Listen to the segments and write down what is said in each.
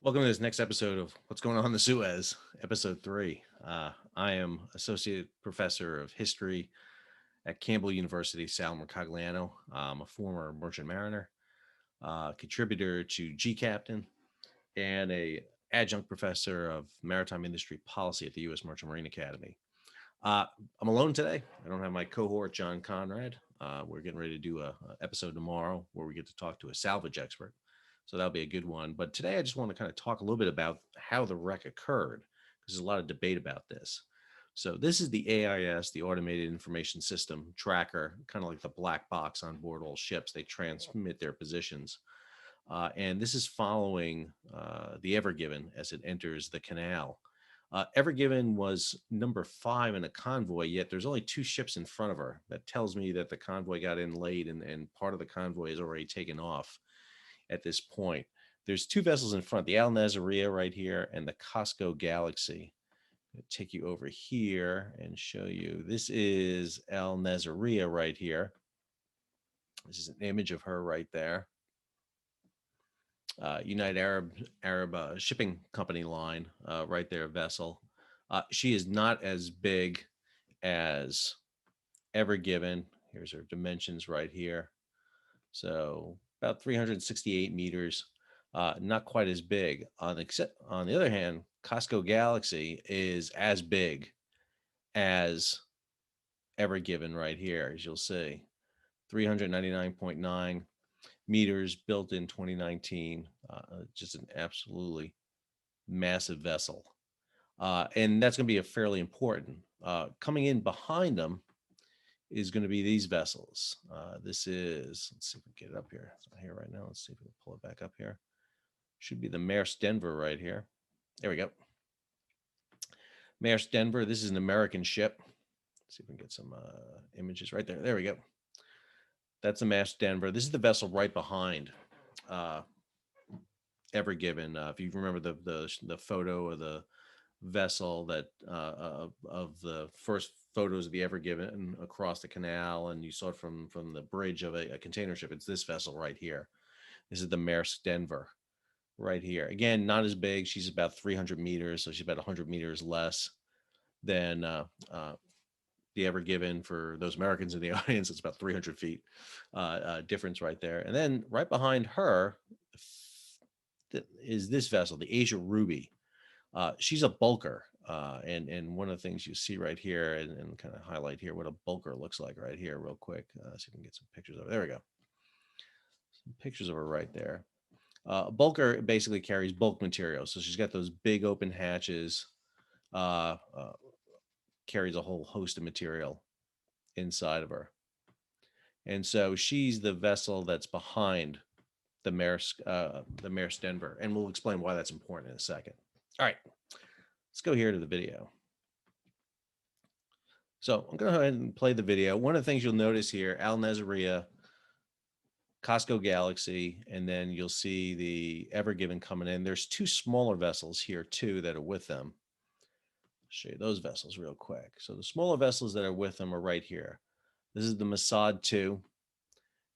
Welcome to this next episode of What's Going On in the Suez, episode 3. I am Associate Professor of History at Campbell University, Sal Mercogliano. I'm a former merchant mariner, contributor to G Captain, and a adjunct professor of maritime industry policy at the U.S. Merchant Marine Academy. Uh, I'm alone today. I don't have my cohort, John Conrad. We're getting ready to do a episode tomorrow where we get to talk to a salvage expert. So that'll be a good one. But today I just want to kind of talk a little bit about how the wreck occurred, because there's a lot of debate about this. So this is the AIS, the Automated Information System tracker, kind of like the black box on board all ships. They transmit their positions. And this is following the Ever Given as it enters the canal. Ever Given was number 5 in a convoy, yet there's only 2 ships in front of her. That tells me that the convoy got in late and part of the convoy is already taken off at this point. There's 2 vessels in front, the Al Nazaria right here and the Costco Galaxy. I'll take you over here and show you. This is Al Nazaria right here. This is an image of her right there. United Arab Shipping Company line right there, vessel. She is not as big as Ever Given. Here's her dimensions right here. So about 368 meters, not quite as big. On the other hand, Costco Galaxy is as big as Ever Given right here, as you'll see. 399.9 meters, built in 2019. Just an absolutely massive vessel. And that's going to be a fairly important. Coming in behind them is going to be these vessels. This is, let's see if we can get it up here. It's not here right now. Let's see if we can pull it back up here. Should be the Maersk Denver right here. There we go. Maersk Denver. This is an American ship. Let's see if we can get some images right there. There we go. That's the Maersk Denver. This is the vessel right behind Ever Given. If you remember the photo of the vessel that of the first photos of the Ever Given across the canal, and you saw it from the bridge of a container ship. It's this vessel right here. This is the Maersk Denver right here. Again, not as big. She's about 300 meters, so she's about 100 meters less than the Ever Given. For those Americans in the audience, it's about 300 feet difference right there. And then right behind her is this vessel, the Asia Ruby. She's a bulker. And one of the things you see right here, and kind of highlight here what a bulker looks like right here real quick. So you can get some pictures of it. There we go. Some pictures of her right there. Bulker basically carries bulk material. So she's got those big open hatches, carries a whole host of material inside of her. And so she's the vessel that's behind the Maersk Denver. And we'll explain why that's important in a second. All right, let's go here to the video. So I'm going to go ahead and play the video. One of the things you'll notice here, Al Nazaria, Costco Galaxy, and then you'll see the Ever Given coming in. There's 2 smaller vessels here too that are with them. I'll show you those vessels real quick. So the smaller vessels that are with them are right here. This is the Masad 2.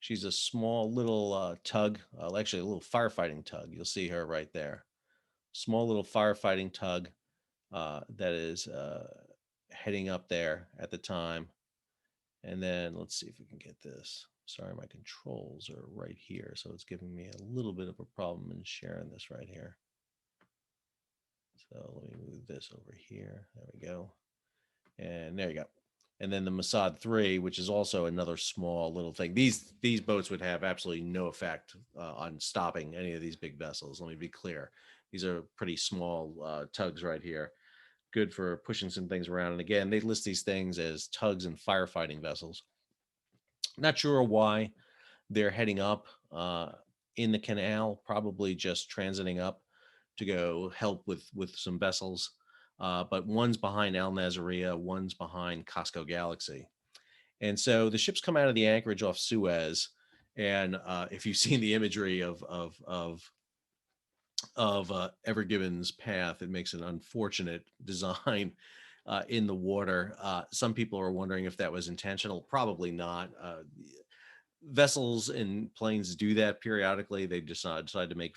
She's a small little tug, actually a little firefighting tug. You'll see her right there. Small little firefighting tug that is heading up there at the time. And then let's see if we can get this. Sorry, my controls are right here, so it's giving me a little bit of a problem in sharing this right here. So let me move this over here. There we go. And there you go. And then the Masad 3, which is also another small little thing. These boats would have absolutely no effect on stopping any of these big vessels. Let me be clear. These are pretty small tugs right here. Good for pushing some things around. And again, they list these things as tugs and firefighting vessels. Not sure why they're heading up in the canal, probably just transiting up to go help with some vessels. But one's behind Al Nazaria, one's behind Costco Galaxy. And so the ships come out of the anchorage off Suez. And if you've seen the imagery of Ever Given's path, it makes an unfortunate design in the water. Some people are wondering if that was intentional. Probably not. Vessels and planes do that periodically. They decide to make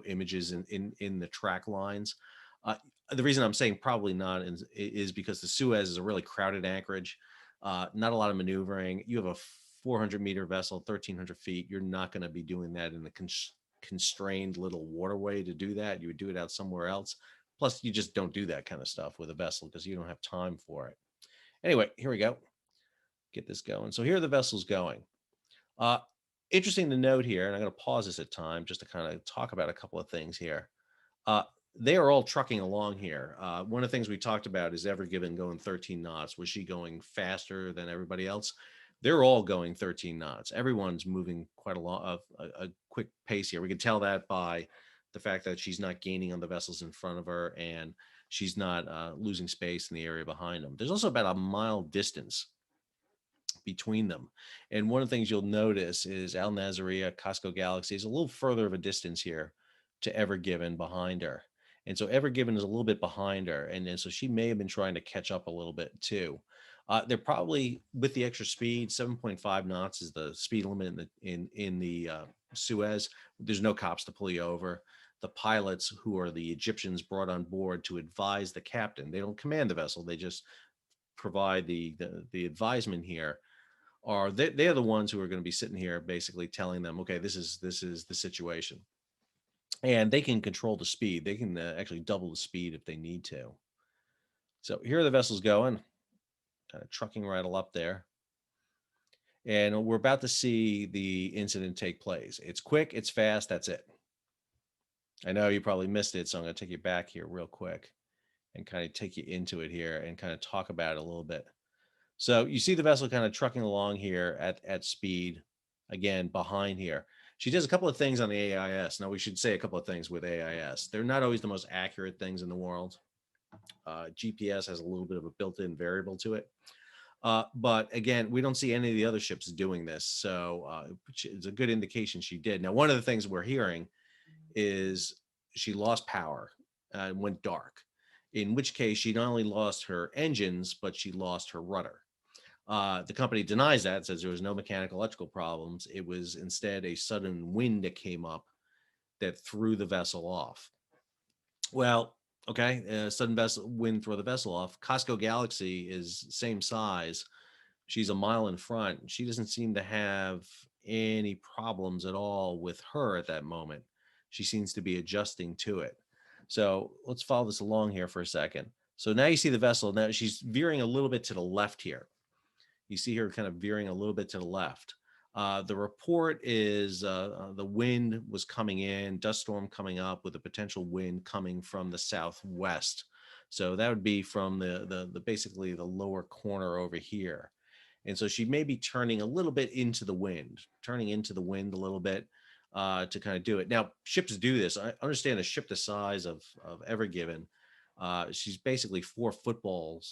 images in the track lines. Uh, the reason I'm saying probably not is because the Suez is a really crowded anchorage. Not a lot of maneuvering. You have a 400-meter vessel, 1,300 feet. You're not going to be doing that in a constrained little waterway to do that. You would do it out somewhere else. Plus, you just don't do that kind of stuff with a vessel because you don't have time for it. Anyway, here we go. Get this going. So here are the vessels going. Uh, Interesting to note here, and I'm going to pause this at time just to kind of talk about a couple of things here. Uh, they are all trucking along here. One of the things we talked about is Ever Given going 13 knots. Was she going faster than everybody else? They're all going 13 knots. Everyone's moving quite a quick pace here. We can tell that by the fact that she's not gaining on the vessels in front of her, and she's not losing space in the area behind them. There's also about a mile distance between them. And one of the things you'll notice is Al Nazaria, Costco Galaxy is a little further of a distance here to Ever Given behind her. And so Ever Given is a little bit behind her. And then so she may have been trying to catch up a little bit too. They're probably with the extra speed, 7.5 knots is the speed limit in the Suez. There's no cops to pull you over. The pilots, who are the Egyptians brought on board to advise the captain, they don't command the vessel. They just provide the advisement here, are they're the ones who are going to be sitting here basically telling them, okay, this is the situation, and they can control the speed. They can actually double the speed if they need to. So here are the vessels going, kind of trucking right up there, and we're about to see the incident take place. It's quick, it's fast, that's it. I know you probably missed it, so I'm going to take you back here real quick and kind of take you into it here and kind of talk about it a little bit. So you see the vessel kind of trucking along here at speed, again, behind here. She does a couple of things on the AIS. Now, we should say a couple of things with AIS. They're not always the most accurate things in the world. GPS has a little bit of a built-in variable to it. But again, we don't see any of the other ships doing this. So it's a good indication she did. Now, one of the things we're hearing is she lost power and went dark, in which case she not only lost her engines, but she lost her rudder. The company denies that, says there was no mechanical electrical problems. It was instead a sudden wind that came up that threw the vessel off. Well, okay, sudden wind throw the vessel off. Costco Galaxy is same size. She's a mile in front. She doesn't seem to have any problems at all with her at that moment. She seems to be adjusting to it. So let's follow this along here for a second. So now you see the vessel. Now she's veering a little bit to the left here. You see her kind of veering a little bit to the left. The report is the wind was coming in, dust storm coming up with a potential wind coming from the southwest. So that would be from the basically the lower corner over here. And so she may be turning a little bit into the wind, turning into the wind a little bit to kind of do it. Now, ships do this. I understand a ship the size of Ever Given. She's basically 4 football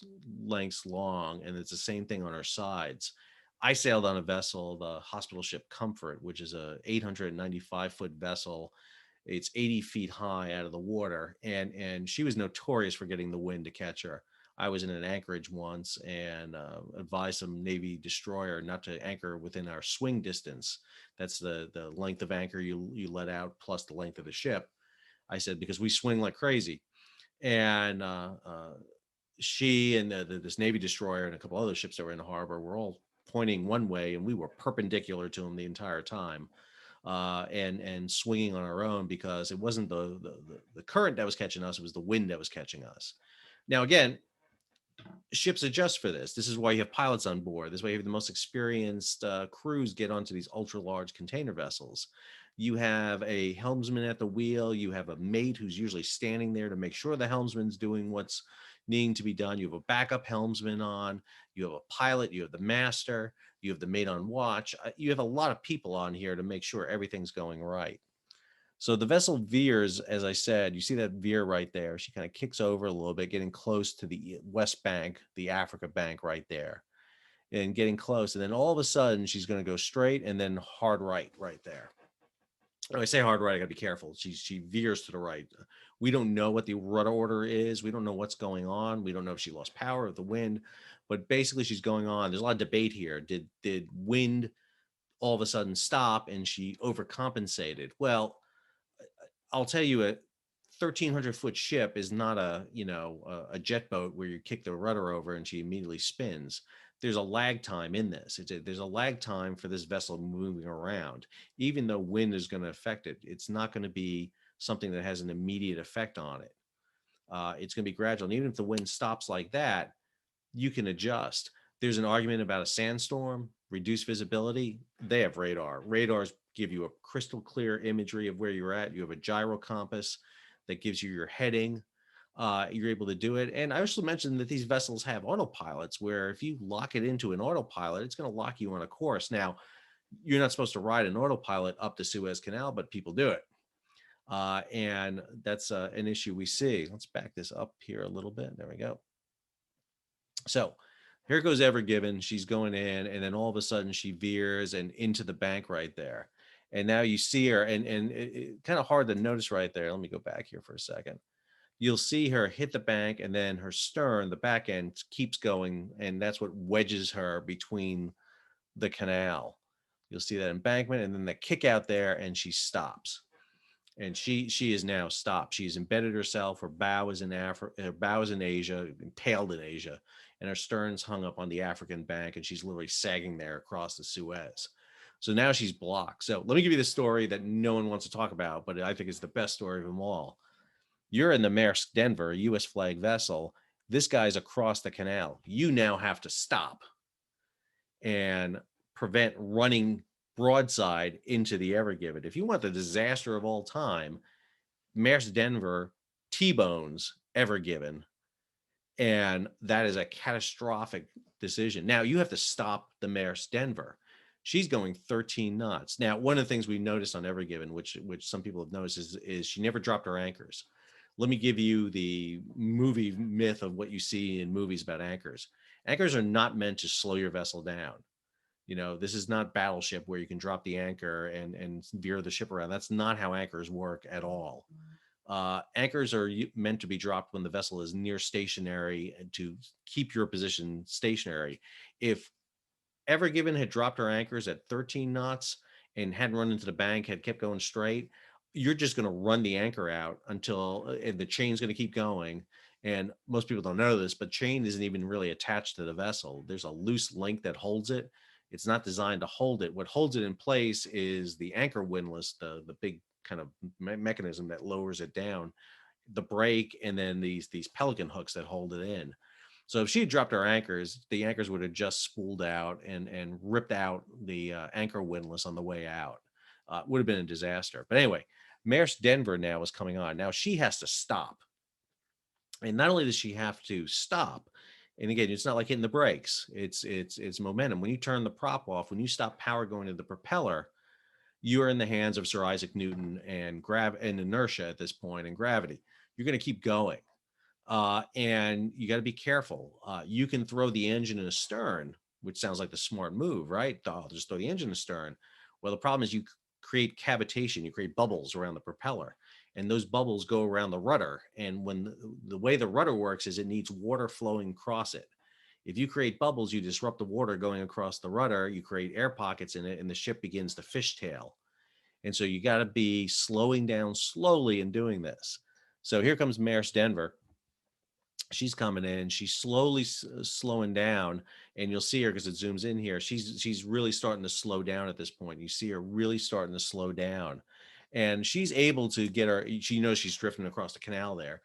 lengths long, and it's the same thing on her sides. I sailed on a vessel, the hospital ship Comfort, which is a 895-foot vessel. It's 80 feet high out of the water, and she was notorious for getting the wind to catch her. I was in an anchorage once and advised some Navy destroyer not to anchor within our swing distance. That's the length of anchor you let out plus the length of the ship. I said, because we swing like crazy. And she and this Navy destroyer and a couple other ships that were in the harbor were all pointing one way, and we were perpendicular to them the entire time, and swinging on our own, because it wasn't the current that was catching us; it was the wind that was catching us. Now, again, ships adjust for this. This is why you have pilots on board. This is why you have the most experienced crews get onto these ultra large container vessels. You have a helmsman at the wheel. You have a mate who's usually standing there to make sure the helmsman's doing what's needing to be done. You have a backup helmsman on. You have a pilot. You have the master. You have the mate on watch. You have a lot of people on here to make sure everything's going right. So the vessel veers, as I said, you see that veer right there. She kind of kicks over a little bit, getting close to the West Bank, the Africa Bank right there, and getting close. And then all of a sudden, she's going to go straight and then hard right there. When I say hard right, I got to be careful. She veers to the right. We don't know what the rudder order is. We don't know what's going on. We don't know if she lost power or the wind, but basically she's going on. There's a lot of debate here. Did wind all of a sudden stop and she overcompensated. Well, I'll tell you, a 1,300-foot ship is not a jet boat where you kick the rudder over and she immediately spins. There's a lag time in this. There's a lag time for this vessel moving around. Even though wind is going to affect it, it's not going to be something that has an immediate effect on it. It's going to be gradual. And even if the wind stops like that, you can adjust. There's an argument about a sandstorm, reduced visibility. They have radar. Radars give you a crystal clear imagery of where you're at. You have a gyro compass that gives you your heading. You're able to do it. And I also mentioned that these vessels have autopilots where if you lock it into an autopilot, it's going to lock you on a course. Now, you're not supposed to ride an autopilot up the Suez Canal, but people do it. And that's an issue we see. Let's back this up here a little bit. There we go. So here goes Ever Given. She's going in, and then all of a sudden she veers and into the bank right there. And now you see her, and it kind of hard to notice right there. Let me go back here for a second. You'll see her hit the bank, and then her stern, the back end, keeps going, and that's what wedges her between the canal. You'll see that embankment, and then the kick out there, and she stops. And she is now stopped. She's embedded herself. Her bow is in Africa. Her bow is in Asia, tailed in Asia, and her stern's hung up on the African bank, and she's literally sagging there across the Suez. So now she's blocked. So let me give you the story that no one wants to talk about, but I think is the best story of them all. You're in the Maersk Denver, a U.S. flag vessel. This guy's across the canal. You now have to stop and prevent running broadside into the Ever Given. If you want the disaster of all time, Maersk Denver T-bones Ever Given, and that is a catastrophic decision. Now you have to stop the Maersk Denver. She's going 13 knots. Now, one of the things we noticed on Ever Given, which some people have noticed, is she never dropped her anchors. Let me give you the movie myth of what you see in movies about anchors. Anchors are not meant to slow your vessel down. This is not Battleship where you can drop the anchor and veer the ship around. That's not how anchors work at all. Anchors are meant to be dropped when the vessel is near stationary and to keep your position stationary. If Ever Given had dropped her anchors at 13 knots and hadn't run into the bank, had kept going straight, you're just going to run the anchor out until and the chain's going to keep going. And most people don't know this, but chain isn't even really attached to the vessel. There's a loose link that holds it. It's not designed to hold it. What holds it in place is the anchor windlass, the big kind of mechanism that lowers it down, the brake, and then these pelican hooks that hold it in. So if she had dropped her anchors, the anchors would have just spooled out and ripped out the anchor windlass on the way out. Would have been a disaster. But anyway, Maersk Denver now is coming on. Now she has to stop. And not only does she have to stop, and again, it's not like hitting the brakes. It's momentum. When you turn the prop off, when you stop power going to the propeller, you are in the hands of Sir Isaac Newton and inertia at this point and gravity. You're going to keep going. And you got to be careful. You can throw the engine in astern, which sounds like the smart move, right? I'll just throw the engine astern. Well, the problem is you create cavitation, you create bubbles around the propeller, and those bubbles go around the rudder. And when the way the rudder works is it needs water flowing across it. If you create bubbles, you disrupt the water going across the rudder, you create air pockets in it, and the ship begins to fishtail. And so you got to be slowing down slowly in doing this. So here comes Maersk Denver. She's coming in. She's slowly slowing down, and you'll see her because it zooms in here. She's really starting to slow down at this point. You see her really starting to slow down, and she's able to get her. She knows she's drifting across the canal there.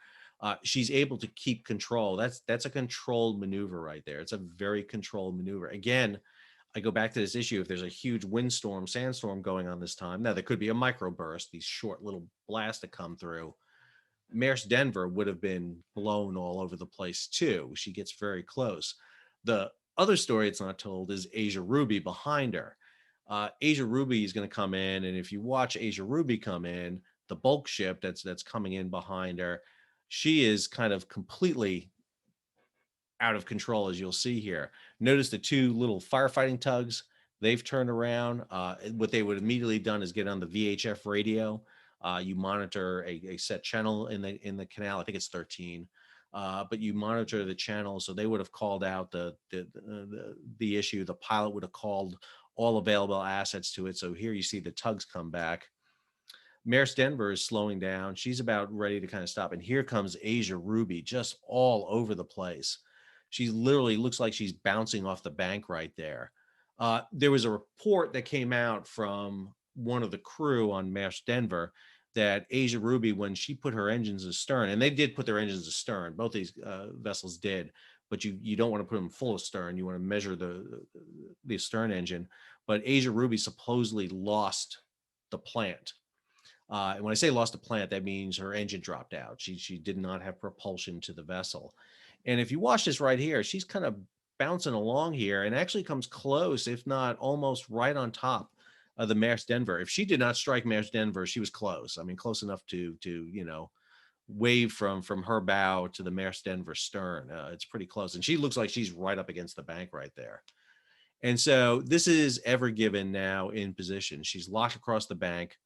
She's able to keep control. That's a controlled maneuver right there. It's a very controlled maneuver. Again, I go back to this issue. If there's a huge windstorm, sandstorm going on this time, now there could be a microburst, these short little blasts that come through. Maersk Denver would have been blown all over the place too. She gets very close. The other story it's not told is Asia Ruby behind her. Asia Ruby is going to come in, and if you watch Asia Ruby come in, the bulk ship that's coming in behind her, she is kind of completely out of control, as you'll see here. Notice the two little firefighting tugs. They've turned around. What they would immediately done is get on the VHF radio. You monitor a set channel in the canal. I think it's 13, but you monitor the channel. So they would have called out the issue. The pilot would have called all available assets to it. So here you see the tugs come back. Maersk Denver is slowing down. She's about ready to kind of stop. And here comes Asia Ruby, just all over the place. She literally looks like she's bouncing off the bank right there. There was a report that came out from one of the crew on Maersk Denver that Asia Ruby, when she put her engines astern, and they did put their engines astern, both these vessels did, but you don't want to put them full astern. You want to measure the astern engine. But Asia Ruby supposedly lost the plant. And when I say lost a plant, that means her engine dropped out. She did not have propulsion to the vessel. And if you watch this right here, she's kind of bouncing along here and actually comes close, if not almost right on top of the Maersk Denver. If she did not strike Maersk Denver, she was close. I mean, close enough to wave from her bow to the Maersk Denver stern. It's pretty close, and she looks like she's right up against the bank right there. And so this is Ever Given now in position. She's locked across the bank.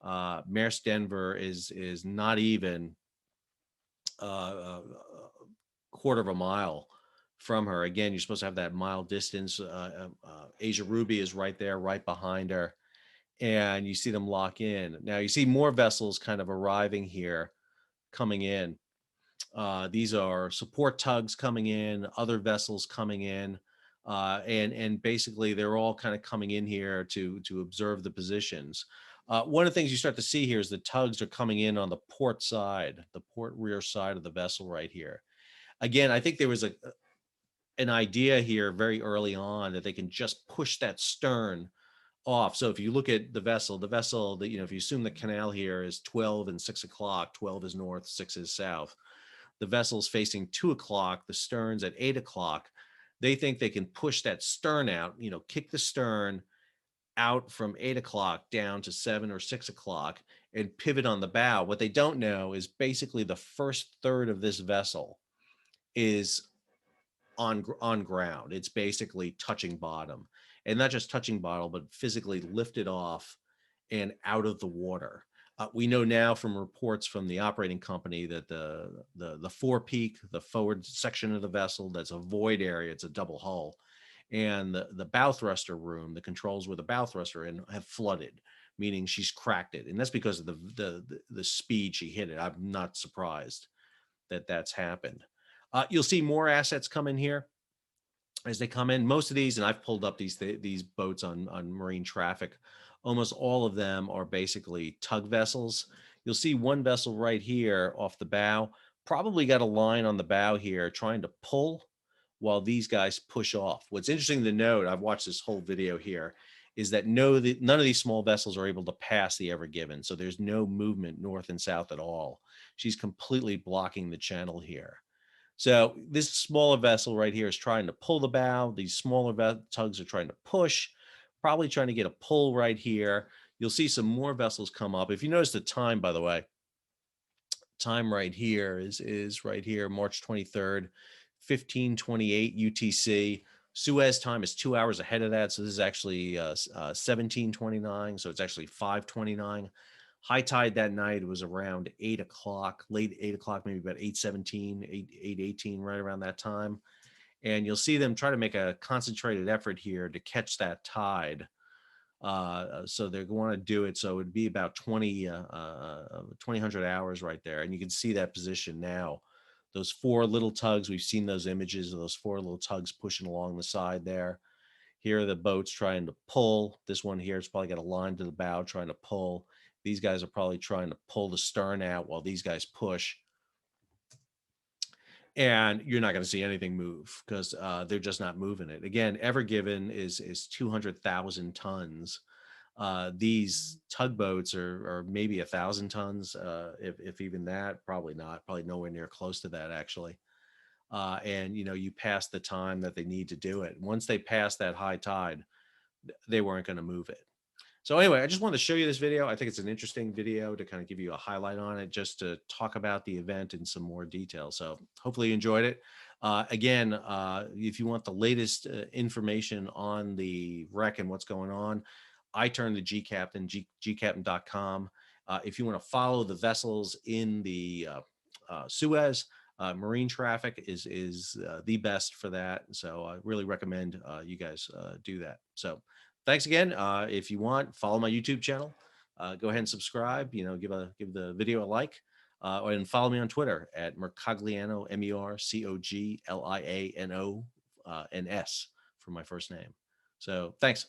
Maersk Denver is not even a quarter of a mile from her. Again, you're supposed to have that mile distance. Asia Ruby is right there, right behind her, and you see them lock in. Now you see more vessels kind of arriving here, coming in. These are support tugs coming in, other vessels coming in, and basically they're all kind of coming in here to observe the positions. One of the things you start to see here is the tugs are coming in on the port side, the port rear side of the vessel right here. Again, I think there was an idea here very early on that they can just push that stern off. So if you look at the vessel that, if you assume the canal here is 12 and 6 o'clock, 12 is north, 6 is south. The vessel's facing 2 o'clock, the stern's at 8 o'clock. They think they can push that stern out, kick the stern out from 8 o'clock down to 7 or 6 o'clock and pivot on the bow. What they don't know is basically the first third of this vessel is on ground. It's basically touching bottom, and not just touching bottom, but physically lifted off and out of the water. We know now from reports from the operating company that the forepeak, the forward section of the vessel, that's a void area. It's a double hull, and the bow thruster room, the controls where the bow thruster in, have flooded, meaning she's cracked it, and that's because of the speed she hit it. I'm not surprised that that's happened. You'll see more assets come in here as they come in. Most of these, and I've pulled up these boats on MarineTraffic, almost all of them are basically tug vessels. You'll see one vessel right here off the bow, probably got a line on the bow here trying to pull while these guys push off. What's interesting to note, I've watched this whole video here, is that none of these small vessels are able to pass the Ever Given. So there's no movement north and south at all. She's completely blocking the channel here. So this smaller vessel right here is trying to pull the bow. These smaller tugs are trying to push, probably trying to get a pull right here. You'll see some more vessels come up. If you notice the time, by the way, time right here is right here, March 23rd, 15:28 UTC. Suez time is 2 hours ahead of that. So this is actually 17:29. So it's actually 5:29. High tide that night was around 8 o'clock, late 8 o'clock, maybe about 8:17, 8:18, right around that time. And you'll see them try to make a concentrated effort here to catch that tide. So they're going to do it. So it'd be about 2000 hours right there. And you can see that position now. Those four little tugs, we've seen those images of those four little tugs pushing along the side there. Here are the boats trying to pull. This one here has probably got a line to the bow trying to pull. These guys are probably trying to pull the stern out while these guys push. And you're not going to see anything move because they're just not moving it. Again, Ever Given is 200,000 tons. These tugboats are maybe 1,000 tons, if even that. Probably not. Probably nowhere near close to that, actually. And you pass the time that they need to do it. Once they pass that high tide, they weren't going to move it. So anyway, I just wanted to show you this video. I think it's an interesting video to kind of give you a highlight on it, just to talk about the event in some more detail. So hopefully you enjoyed it. Again, if you want the latest information on the wreck and what's going on, I turn to GCaptain, gcaptain.com. If you want to follow the vessels in the Suez, MarineTraffic is the best for that. So I really recommend you guys do that. So thanks again. If you want, follow my YouTube channel. Go ahead and subscribe. Give the video a like, and follow me on Twitter at Mercogliano, MERCOGLIANO, and S for my first name. So thanks.